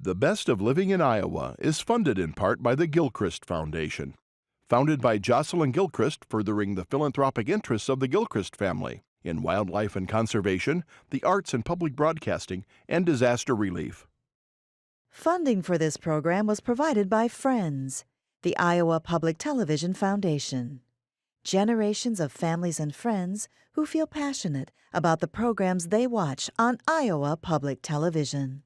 The Best of Living in Iowa is funded in part by the Gilchrist Foundation. Founded by Jocelyn Gilchrist, furthering the philanthropic interests of the Gilchrist family in wildlife and conservation, the arts and public broadcasting, and disaster relief. Funding for this program was provided by Friends, the Iowa Public Television Foundation. Generations of families and friends who feel passionate about the programs they watch on Iowa Public Television.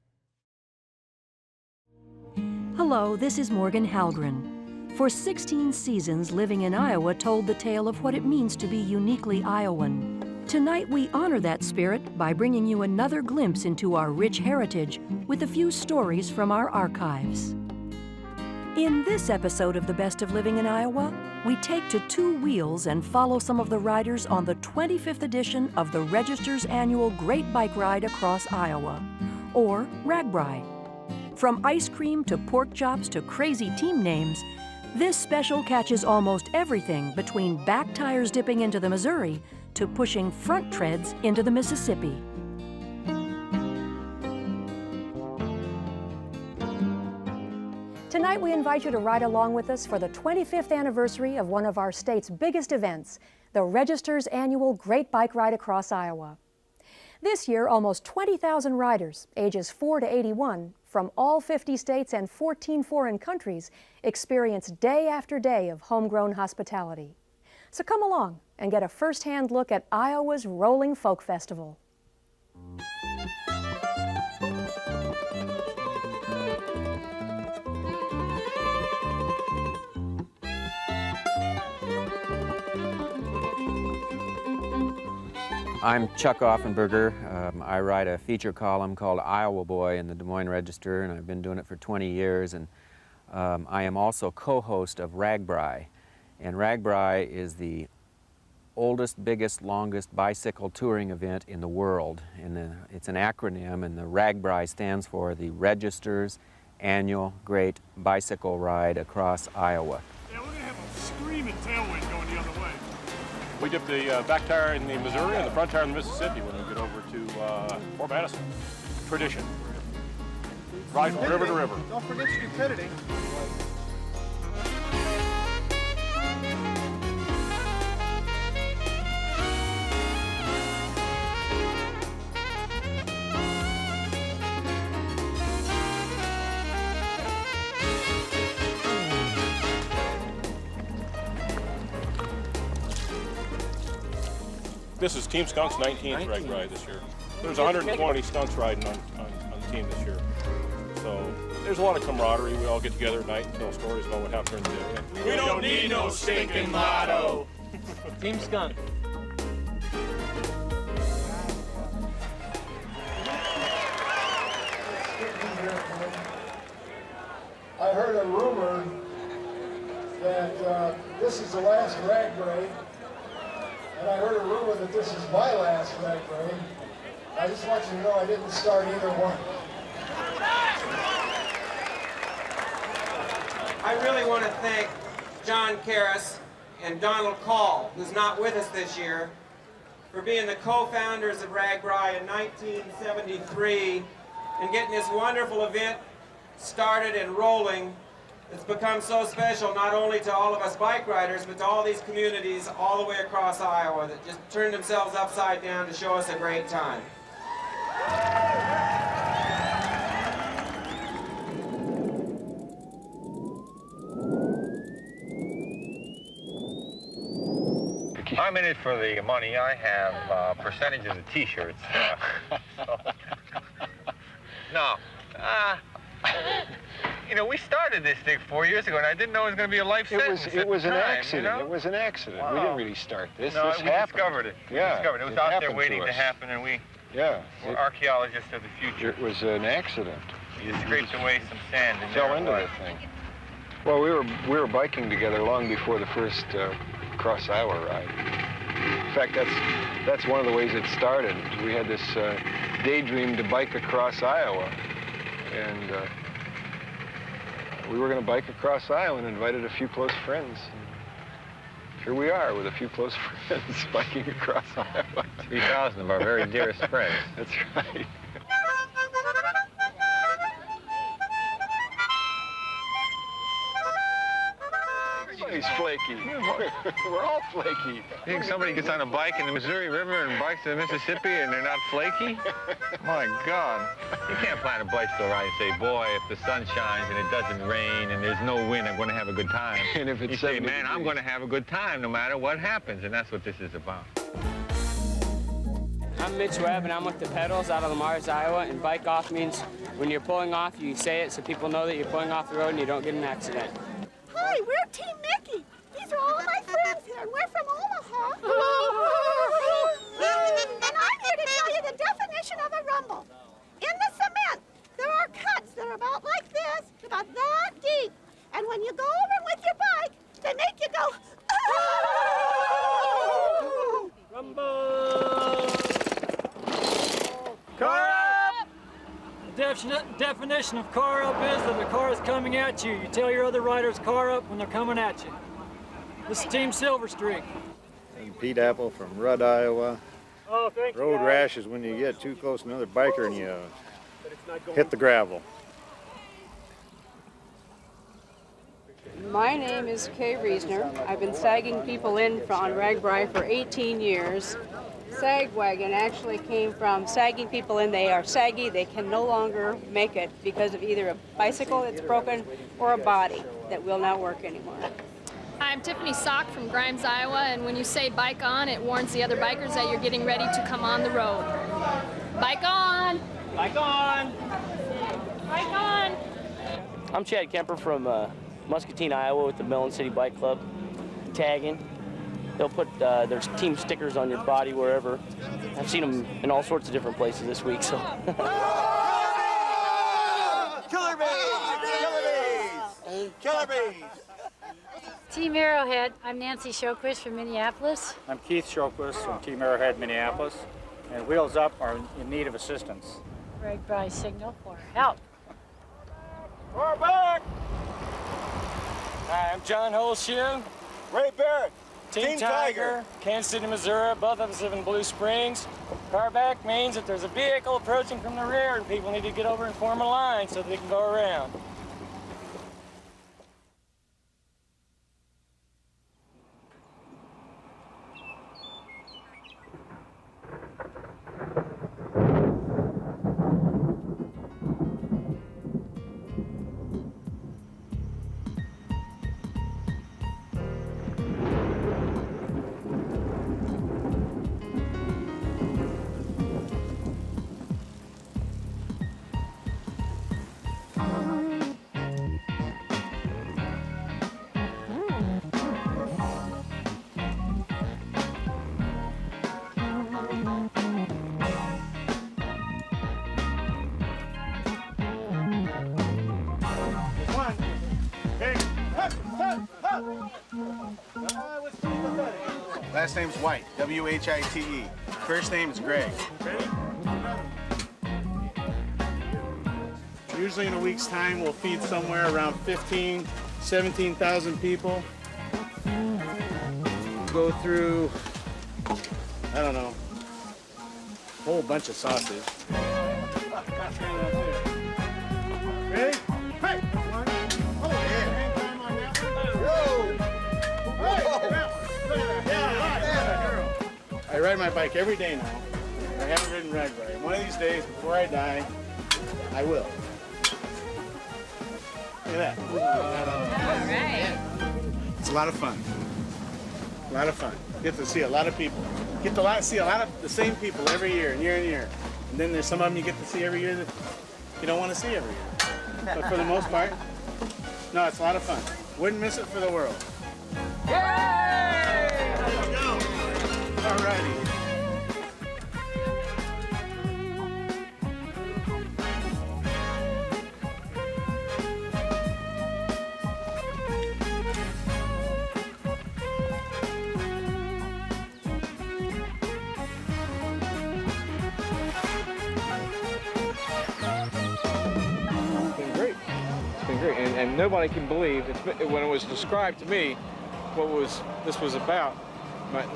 Hello, this is Morgan Halgren. For 16 seasons, Living in Iowa told the tale of what it means to be uniquely Iowan. Tonight, we honor that spirit by bringing you another glimpse into our rich heritage with a few stories from our archives. In this episode of The Best of Living in Iowa, we take to two wheels and follow some of the riders on the 25th edition of the Register's annual Great Bike Ride Across Iowa, or RAGBRAI. From ice cream to pork chops to crazy team names, this special catches almost everything between back tires dipping into the Missouri to pushing front treads into the Mississippi. Tonight we invite you to ride along with us for the 25th anniversary of one of our state's biggest events, the Register's annual Great Bike Ride Across Iowa. This year, almost 20,000 riders, ages 4 to 81, from all 50 states and 14 foreign countries, experience day after day of homegrown hospitality. So come along and get a first-hand look at Iowa's rolling folk festival. I'm Chuck Offenberger. I write a feature column called Iowa Boy in the Des Moines Register, and I've been doing it for 20 years. And I am also co-host of RAGBRAI. And RAGBRAI is the oldest, biggest, longest bicycle touring event in the world. And it's an acronym, and the RAGBRAI stands for the Register's Annual Great Bicycle Ride Across Iowa. Yeah, we're going to have a screaming tailwind going the other way. We dip the back tire in the Missouri and the front tire in the Mississippi when we get over to Fort Madison. Tradition. Ride from river to river. Don't forget stupidity. This is Team Skunk's 19th RAGBRAI this year. There's 120 skunks riding on the team this year. So there's a lot of camaraderie. We all get together at night and tell stories about what happened during the day. We don't need no stinking motto. Team Skunk. I heard a rumor that this is the last RAGBRAI. And I heard a rumor that this is my last RAGBRAI. I just want you to know I didn't start either one. I really want to thank John Karras and Donald Call, who's not with us this year, for being the co-founders of RAGBRAI in 1973 and getting this wonderful event started and rolling. It's become so special not only to all of us bike riders, but to all these communities all the way across Iowa that just turned themselves upside down to show us a great time. I'm in it for the money. I have percentages of T-shirts. You know, we started this thing 4 years ago, and I didn't know it was going to be a life sentence. It was an accident. You know? It was an accident. Wow. We didn't really start this. No, this we happened. discovered it. Yeah, we discovered it. It was out there waiting to us. happen, and we're archaeologists of the future. It was an accident. You scraped away some sand and fell into the thing. Well, we were biking together long before the first Cross Iowa ride. In fact, that's one of the ways it started. We had this daydream to bike across Iowa, and we were going to bike across Iowa and invited a few close friends. Here we are with a few close friends biking across Iowa. 3,000 of our very dearest friends. That's right. Everybody's flaky. We're all flaky. You think somebody gets on a bike in the Missouri River and bikes to the Mississippi and they're not flaky? My God. You can't plan a bicycle ride and say, boy, if the sun shines and it doesn't rain and there's no wind, I'm going to have a good time. And if it's you say, man, I'm going to have a good time no matter what happens, and that's what this is about. I'm Mitch Webb, and I'm with the Pedals out of Lamar's, Iowa, and bike off means when you're pulling off, you say it so people know that you're pulling off the road and you don't get in an accident. Hi, we're Team Mickey. These are all my friends here, and we're from Omaha. And I'm here to tell you the definition of a rumble. In the cement, there are cuts that are about like this, about that deep. And when you go over with your bike, they make you go, oh! Rumble! Car up! The definition of car up is that the car is coming at you. You tell your other riders car up when they're coming at you. This is Team Silver Streak. I'm Pete Apple from Rudd, Iowa. Oh, thank you. Road rash is when you get too close to another biker and you hit the gravel. My name is Kay Reesner. I've been sagging people in on RAGBRAI for 18 years. Sag wagon actually came from sagging people in. They are saggy. They can no longer make it because of either a bicycle that's broken or a body that will not work anymore. I'm Tiffany Sock from Grimes, Iowa, and when you say bike on, it warns the other bikers that you're getting ready to come on the road. Bike on! Bike on! Bike on! I'm Chad Kemper from Muscatine, Iowa with the Mellon City Bike Club. Tagging. They'll put their team stickers on your body wherever. I've seen them in all sorts of different places this week, so. Killer bees! Killer bees! Killer bees! Team Arrowhead, I'm Nancy Shoquist from Minneapolis. I'm Keith Shoquist from Team Arrowhead, Minneapolis. And Wheels Up are in need of assistance. RAGBRAI signal for help. Car back! Hi, I'm John Holshoe. Ray Barrett. Team Tiger, Kansas City, Missouri. Both of us live in Blue Springs. Car back means that there's a vehicle approaching from the rear and people need to get over and form a line so they can go around. Last name's White, W-H-I-T-E. First name is Greg. Usually in a week's time, we'll feed somewhere around 15, 17,000 people. Go through, I don't know, a whole bunch of sausage. Ready? Hey! I ride my bike every day now. I haven't ridden RAGBRAI. One of these days, before I die, I will. Look at that. All right. It's a lot of fun. A lot of fun. Get to see a lot of people. Get to see a lot of the same people every year and year and year. And then there's some of them you get to see every year that you don't want to see every year. But for the most part, no, it's a lot of fun. Wouldn't miss it for the world. Yay! Let's go. All righty. And nobody can believe when it was described to me what this was about.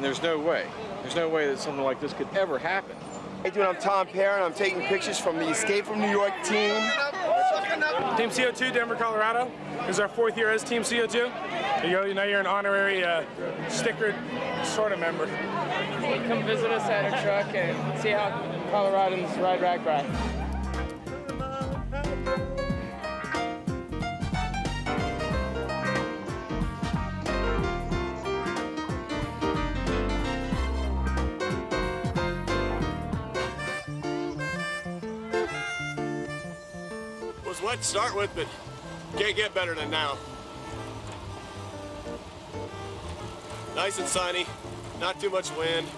There's no way that something like this could ever happen. Hey, dude, I'm Tom Perrin. I'm taking pictures from the Escape from New York team. Team CO2, Denver, Colorado. This is our 4th year as Team CO2. There you go. Now you're an honorary stickered sort of member. Come visit us at our truck and see how Coloradans ride RAGBRAI. Was wet to start with, but can't get better than now. Nice and sunny, not too much wind.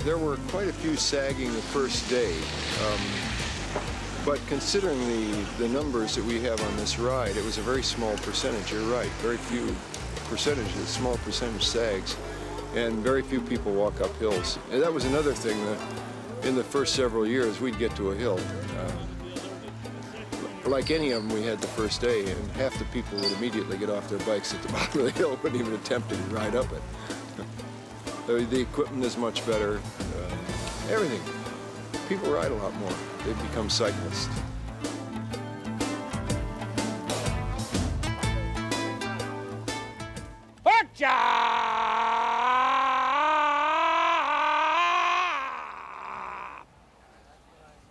There were quite a few sagging the first day, but considering the numbers that we have on this ride, it was a very small percentage. You're right, very few percentages, small percentage sags, and very few people walk up hills. And that was another thing that in the first several years we'd get to a hill. Like any of them we had the first day, and half the people would immediately get off their bikes at the bottom of the hill, wouldn't even attempt to ride up it. The equipment is much better, everything. People ride a lot more. They've become cyclists.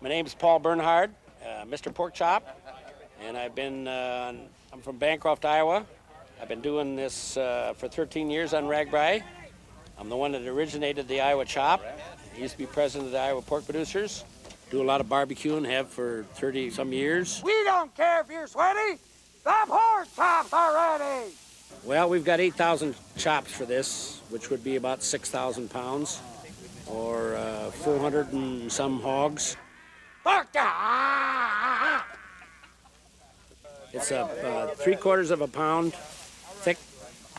My name's Paul Bernhard, Mr. Pork Chop, and I'm from Bancroft, Iowa. I've been doing this for 13 years on RAGBRAI. I'm the one that originated the Iowa Chop. I used to be president of the Iowa Pork Producers. Do a lot of barbecuing, have for 30-some years. We don't care if you're sweaty. The pork chops are ready. Well, we've got 8,000 chops for this, which would be about 6,000 pounds, or 400 and some hogs. It's a 3/4 of a pound, thick,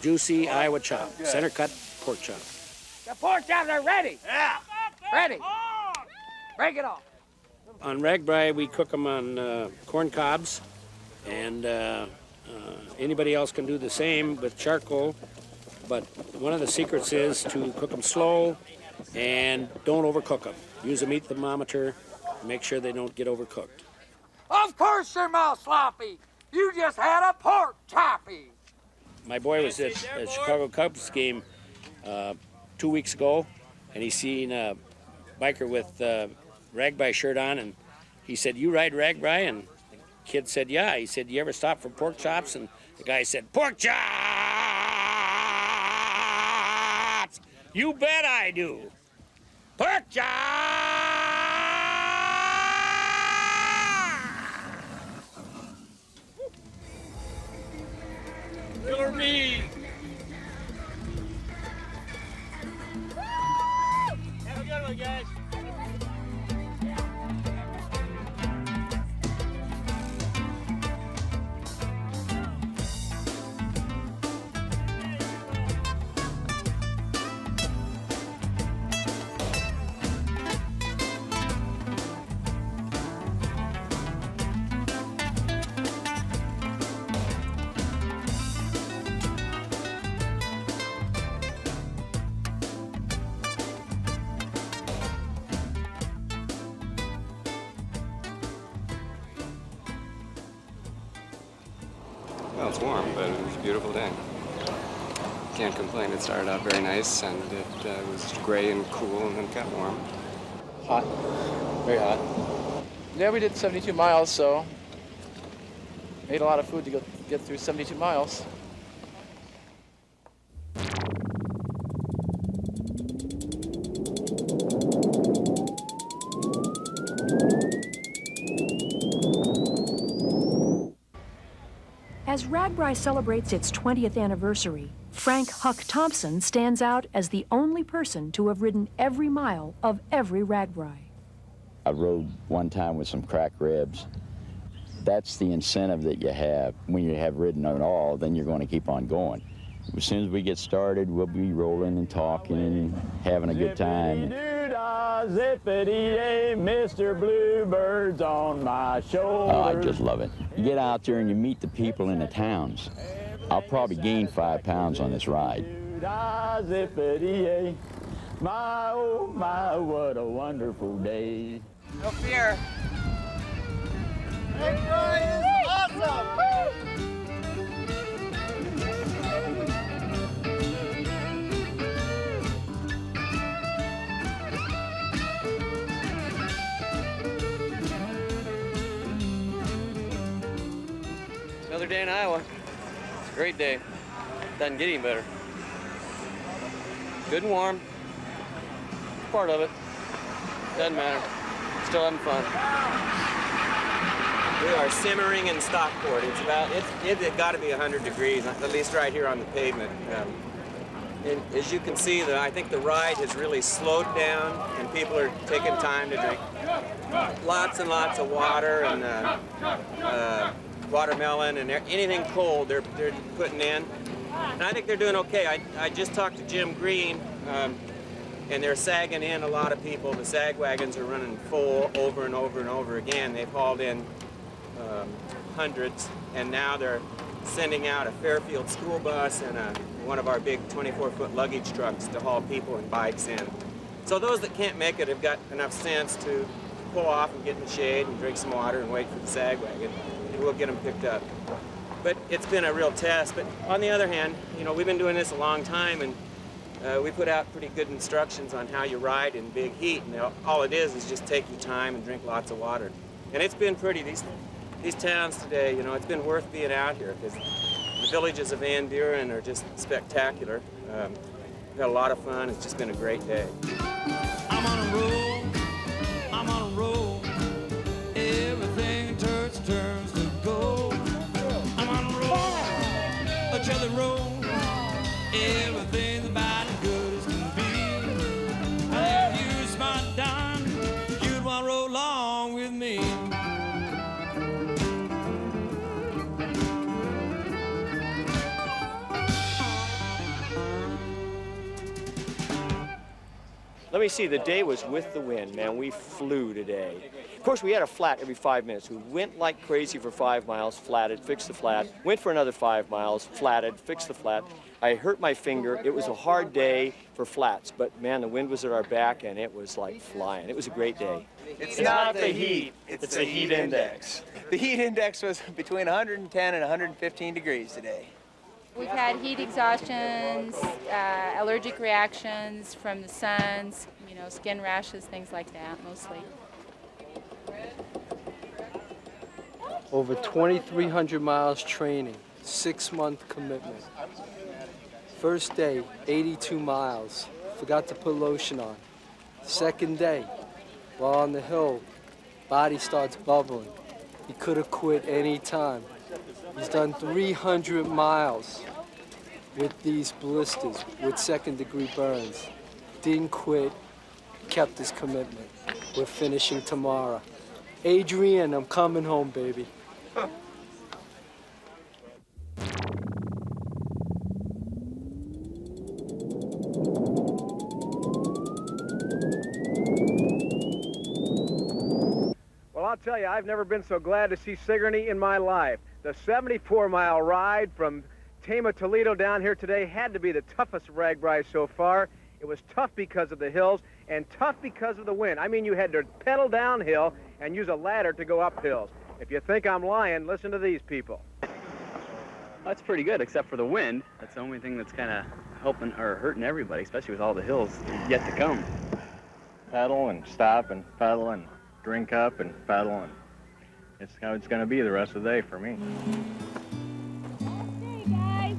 juicy Iowa chop, center cut pork chop. The pork chops are ready. Yeah. Ready. Break it off. On RAGBRAI, we cook them on corn cobs, and anybody else can do the same with charcoal, but one of the secrets is to cook them slow and don't overcook them. Use a meat thermometer, make sure they don't get overcooked. Of course your mouth's sloppy. You just had a pork choppy. My boy was at a Chicago Cubs game 2 weeks ago, and he seen a biker with RAGBRAI shirt on, and he said, "You ride RAGBRAI?" And the kid said, "Yeah." He said, "You ever stop for pork chops?" And the guy said, "Pork chops! You bet I do. Pork chops!" Killer me. Have a good one, guys. Well, it's warm, but it was a beautiful day. Can't complain. It started out very nice, and it was gray and cool, and then got warm. Hot. Very hot. Yeah, we did 72 miles, so ate a lot of food to get through 72 miles. As RAGBRAI celebrates its 20th anniversary, Frank Huck Thompson stands out as the only person to have ridden every mile of every RAGBRAI. I rode one time with some cracked ribs. That's the incentive that you have. When you have ridden at all, then you're going to keep on going. As soon as we get started, we'll be rolling and talking and having a good time. Zippity-day, Mr. Bluebird's on my shoulder. Oh, I just love it. You get out there and you meet the people in the towns. I'll probably gain 5 pounds on this ride. Zippity-day, my, oh my, what a wonderful day. No fear. RAGBRAI is awesome! Another day in Iowa. It's a great day. Doesn't get any better. Good and warm. Part of it. Doesn't matter. Still having fun. We are simmering in Stockport. It's got to be 100 degrees, at least right here on the pavement. And as you can see, I think the ride has really slowed down, and people are taking time to drink lots and lots of water and watermelon and anything cold they're putting in. And I think they're doing okay. I just talked to Jim Green, and they're sagging in a lot of people. The sag wagons are running full over and over and over again. They've hauled in hundreds, and now they're sending out a Fairfield school bus and one of our big 24-foot luggage trucks to haul people and bikes in. So those that can't make it have got enough sense to pull off and get in the shade and drink some water and wait for the sag wagon, and we'll get them picked up. But it's been a real test. But on the other hand, you know, we've been doing this a long time, and we put out pretty good instructions on how you ride in big heat. And all it is just take your time and drink lots of water. And it's been pretty. These towns today, you know, it's been worth being out here because the villages of Van Buren are just spectacular. We've had a lot of fun. It's just been a great day. I'm on a roll. I'm on a roll. Everything turns to gold. I'm on a roll. A jelly roll. Everything's about as good as can be. If you was my dime, you'd want to roll along with me. Let me see, the day was with the wind, man. We flew today. Of course, we had a flat every 5 minutes. We went like crazy for 5 miles, flatted, fixed the flat, went for another 5 miles, flatted, fixed the flat. I hurt my finger. It was a hard day for flats, but man, the wind was at our back and it was like flying. It was a great day. It's not the heat, it's the heat index. The heat index was between 110 and 115 degrees today. We've had heat exhaustions, allergic reactions from the suns, you know, skin rashes, things like that, mostly. Over 2,300 miles training, 6-month commitment. First day, 82 miles, forgot to put lotion on. Second day, while on the hill, body starts bubbling. He could have quit any time. He's done 300 miles with these blisters, with second-degree burns. Didn't quit, kept his commitment. We're finishing tomorrow. Adrian, I'm coming home, baby. Well, I'll tell you, I've never been so glad to see Sigourney in my life. The 74-mile ride from Tama, Toledo down here today had to be the toughest RAGBRAI so far. It was tough because of the hills and tough because of the wind. I mean, you had to pedal downhill and use a ladder to go up hills. If you think I'm lying, listen to these people. That's pretty good, except for the wind. That's the only thing that's kind of helping or hurting everybody, especially with all the hills yet to come. Paddle and stop and paddle and drink up and paddle, and it's how it's going to be the rest of the day for me. Hey, guys.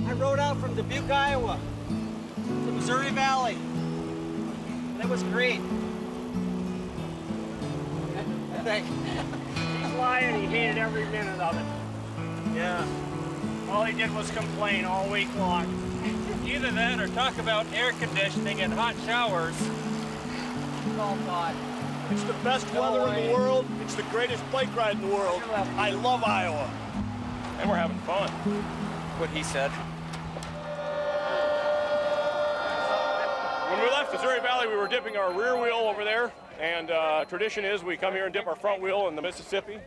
I rode out from Dubuque, Iowa, to Missouri Valley, and it was great. I think. He's lying, he hated every minute of it. Yeah. All he did was complain all week long. Either that or talk about air conditioning and hot showers. Oh, God. It's the best weather in the world. It's the greatest bike ride in the world. I love Iowa. And we're having fun. What he said. When we left Missouri Valley, we were dipping our rear wheel over there. And tradition is we come here and dip our front wheel in the Mississippi.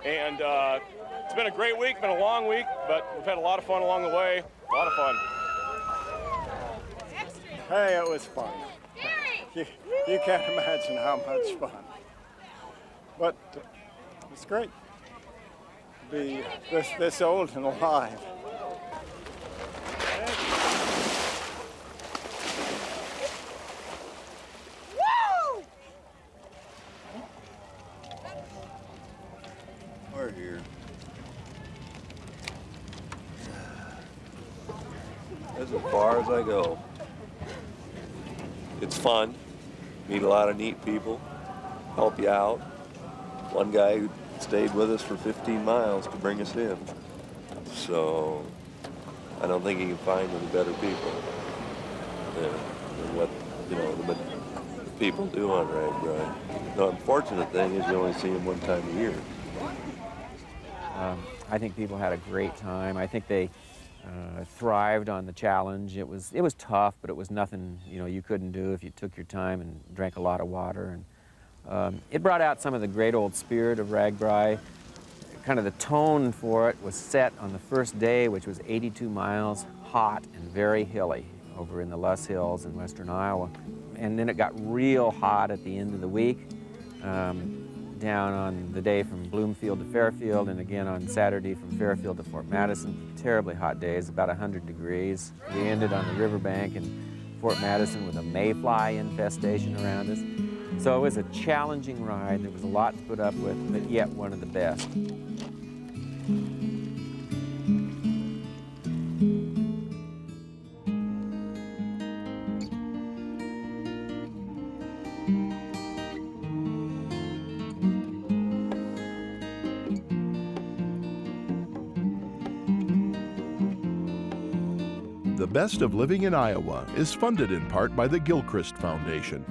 And it's been a great week, been a long week, but we've had a lot of fun along the way. A lot of fun. Hey, it was fun. You can't imagine how much fun. But it's great to be this old and alive. We're here. That's as far as I go. It's fun. Meet a lot of neat people. Help you out. One guy who stayed with us for 15 miles to bring us in. So I don't think you can find any better people than what the people do on RAGBRAI. The unfortunate thing is you only see them one time a year. I think people had a great time. I think they thrived on the challenge. It was tough, but it was nothing you couldn't do if you took your time and drank a lot of water. And it brought out some of the great old spirit of RAGBRAI. Kind of the tone for it was set on the first day, which was 82 miles, hot and very hilly over in the Luss Hills in western Iowa. And then it got real hot at the end of the week. Down on the day from Bloomfield to Fairfield, and again on Saturday from Fairfield to Fort Madison. Terribly hot days, about 100 degrees. We ended on the riverbank in Fort Madison with a mayfly infestation around us. So it was a challenging ride. There was a lot to put up with, but yet one of the best. The Best of Living in Iowa is funded in part by the Gilchrist Foundation.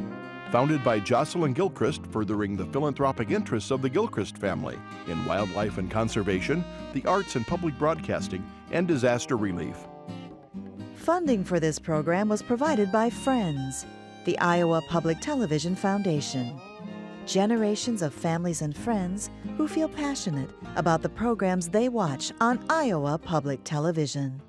Founded by Jocelyn Gilchrist, furthering the philanthropic interests of the Gilchrist family in wildlife and conservation, the arts and public broadcasting, and disaster relief. Funding for this program was provided by Friends, the Iowa Public Television Foundation. Generations of families and friends who feel passionate about the programs they watch on Iowa Public Television.